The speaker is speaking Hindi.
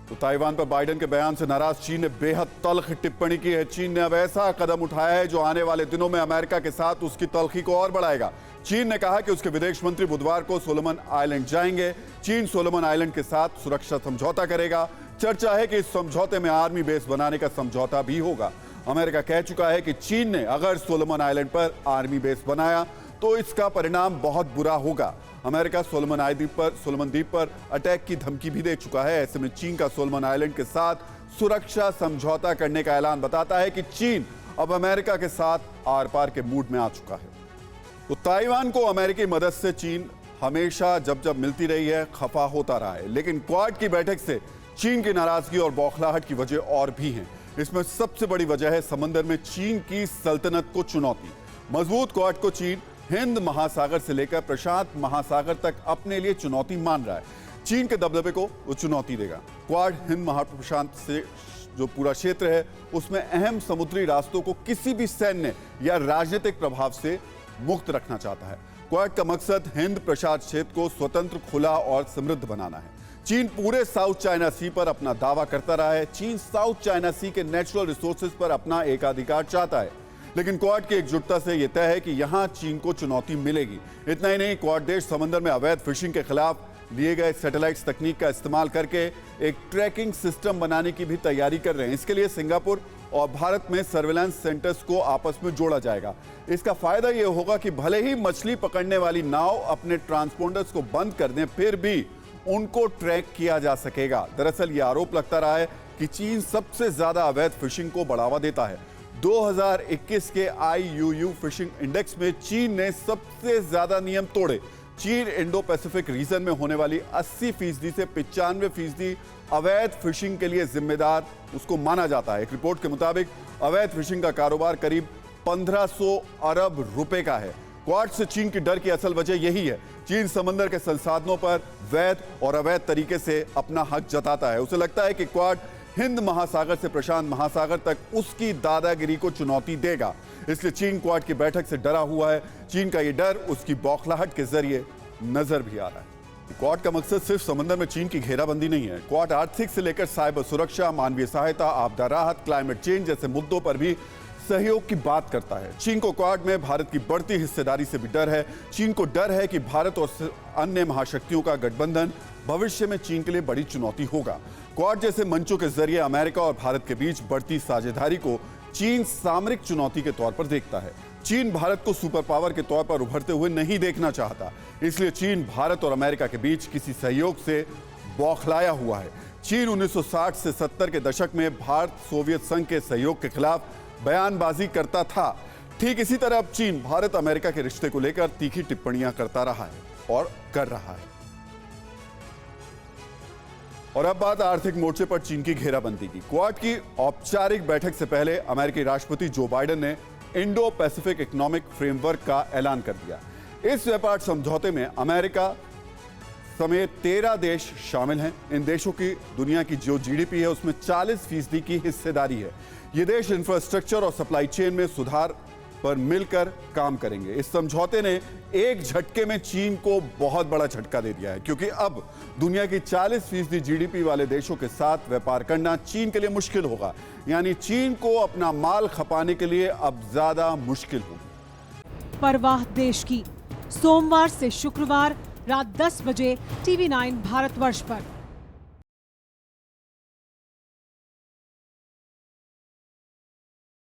तो ताइवान पर बाइडेन के बयान से नाराज चीन ने बेहद तल्ख टिप्पणी की है। चीन ने अब ऐसा कदम उठाया है जो आने वाले दिनों में अमेरिका के साथ उसकी तल्खी को और बढ़ाएगा। चीन ने कहा कि उसके विदेश मंत्री बुधवार को सोलोमन आइलैंड जाएंगे। चीन सोलोमन आइलैंड के साथ सुरक्षा समझौता करेगा। चर्चा है कि इस समझौते में आर्मी बेस बनाने का समझौता भी होगा। अमेरिका कह चुका है कि चीन ने अगर सोलोमन आइलैंड पर आर्मी बेस बनाया तो इसका परिणाम बहुत बुरा होगा। अमेरिका सोलोमन द्वीप पर अटैक की धमकी भी दे चुका है। ऐसे में चीन का सोलोमन आइलैंड के साथ सुरक्षा समझौता करने का ऐलान बताता है कि चीन अब अमेरिका के साथ आर पार के मूड में आ चुका है। तो ताइवान को अमेरिकी मदद से चीन हमेशा जब जब मिलती रही है खफा होता रहा है, लेकिन क्वाड की बैठक से चीन की नाराजगी और बौखलाहट की वजह और भी हैं। इसमें सबसे बड़ी वजह है समंदर में चीन की सल्तनत को चुनौती। मजबूत क्वाड को चीन हिंद महासागर से लेकर प्रशांत महासागर तक अपने लिए चुनौती मान रहा है। चीन के दबदबे को वो चुनौती देगा। क्वाड हिंद महाप्रशांत से जो पूरा क्षेत्र है उसमें अहम समुद्री रास्तों को किसी भी सैन्य या राजनीतिक प्रभाव से मुक्त रखना चाहता है। क्वाड का मकसद हिंद प्रशांत क्षेत्र को स्वतंत्र, खुला और समृद्ध बनाना है। चीन पूरे साउथ चाइना सी पर अपना दावा करता रहा है। चीन साउथ चाइना सी के नेचुरल रिसोर्सेज पर अपना एकाधिकार चाहता है, लेकिन क्वाड की एकजुटता से यह तय है कि यहां चीन को चुनौती मिलेगी। इतना ही नहीं, क्वाड देश समंदर में अवैध फिशिंग के खिलाफ लिए गए सैटेलाइट तकनीक का इस्तेमाल करके एक ट्रैकिंग सिस्टम बनाने की भी तैयारी कर रहे हैं। इसके लिए सिंगापुर और भारत में सर्वेलेंस सेंटर्स को आपस में जोड़ा जाएगा। इसका फायदा यह होगा कि भले ही मछली पकड़ने वाली नाव अपने ट्रांसपोंडर्स को बंद कर दें, फिर भी उनको ट्रैक किया जा सकेगा। दरअसल यह आरोप लगता रहा है कि चीन सबसे ज्यादा अवैध फिशिंग को बढ़ावा देता है। 2021 के IUU फिशिंग इंडेक्स में चीन ने सबसे ज्यादा नियम तोड़े। चीन इंडो पैसिफिक रीजन में होने वाली 80% से 95% अवैध फिशिंग के लिए जिम्मेदार उसको माना जाता है। एक रिपोर्ट के मुताबिक अवैध फिशिंग का कारोबार करीब 1500 अरब रुपए का है। क्वाड से चीन की डर की असल वजह यही है। चीन समंदर के संसाधनों पर वैध और अवैध तरीके से अपना हक जताता है। उसे लगता है कि क्वाड हिंद महासागर से प्रशांत महासागर तक उसकी दादागिरी को चुनौती देगा। इसलिए चीन क्वाड की बैठक से डरा हुआ है। चीन का ये डर उसकी बौखलाहट के जरिए नजर भी आ रहा है। क्वाड का मकसद सिर्फ समंदर में चीन की घेराबंदी नहीं है। क्वाड आर्थिक से लेकर साइबर सुरक्षा, मानवीय सहायता, आपदा राहत, क्लाइमेट चेंज जैसे मुद्दों पर भी सहयोग की बात करता है। चीन को क्वाड में भारत की बढ़ती हिस्सेदारी से भी डर है। चीन को डर है कि भारत और अन्य महाशक्तियों का गठबंधन भविष्य में चीन के लिए बड़ी चुनौती होगा। क्वाड जैसे मंचों के जरिए अमेरिका और भारत के बीच बढ़ती साझेदारी को चीन सामरिक चुनौती के तौर पर देखता है। चीन भारत को सुपर पावर के तौर पर उभरते हुए नहीं देखना चाहता। इसलिए चीन भारत और अमेरिका के बीच किसी सहयोग से बौखलाया हुआ है। चीन 1960 से 70 के दशक में भारत सोवियत संघ के सहयोग के खिलाफ बयानबाजी करता था। ठीक इसी तरह अब चीन भारत अमेरिका के रिश्ते को लेकर तीखी टिप्पणियां करता रहा है और कर रहा है। और अब बात आर्थिक मोर्चे पर चीन की घेराबंदी की। क्वाड की औपचारिक बैठक से पहले अमेरिकी राष्ट्रपति जो बाइडेन ने इंडो पैसिफिक इकोनॉमिक फ्रेमवर्क का ऐलान कर दिया। इस व्यापार समझौते में अमेरिका समेत 13 देश शामिल हैं। इन देशों की दुनिया की जो GDP है उसमें 40% की हिस्सेदारी है। ये देश इंफ्रास्ट्रक्चर और सप्लाई चेन में सुधार पर मिलकर काम करेंगे। इस समझौते ने एक झटके में चीन को बहुत बड़ा झटका दे दिया है, क्योंकि अब दुनिया की 40% GDP वाले देशों के साथ व्यापार करना चीन के लिए मुश्किल होगा। यानी चीन को अपना माल खपाने के लिए अब ज्यादा मुश्किल होगी। परवाह देश की, सोमवार से शुक्रवार रात 10 बजे TV9 भारतवर्ष पर।